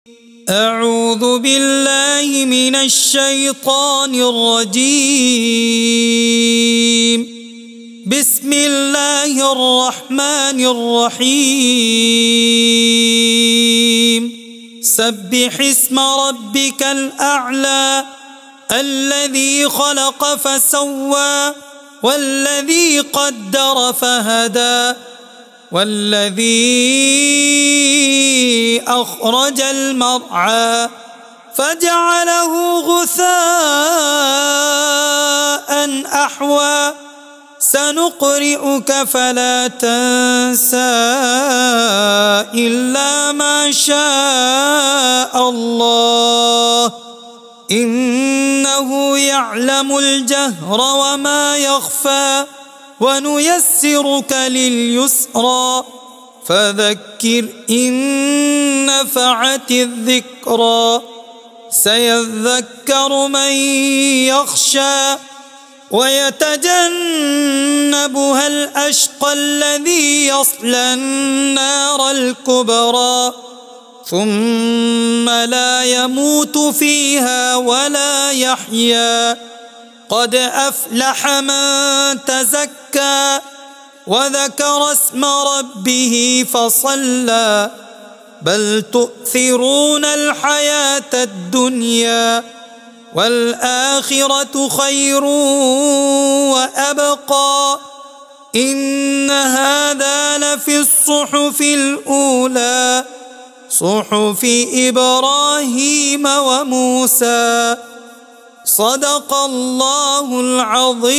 أعوذ بالله من الشيطان الرجيم. بسم الله الرحمن الرحيم. سبح اسم ربك الأعلى الذي خلق فسوى والذي قدر فهدى والذي أخرج المرعى فجعله غثاء أحوى سنقرئك فلا تنسى إلا ما شاء الله إنه يعلم الجهر وما يخفى ونيسرك لليسرى فذكر إن نفعت الذكرى سيذكر من يخشى ويتجنبها الأشقى الذي يصلى النار الكبرى ثم لا يموت فيها ولا يحيا قد أفلح من تزكى وذكر اسم ربه فصلى بل تؤثرون الحياة الدنيا والآخرة خير وأبقى إن هذا لفي الصحف الأولى صحف إبراهيم وموسى صدق الله العظيم.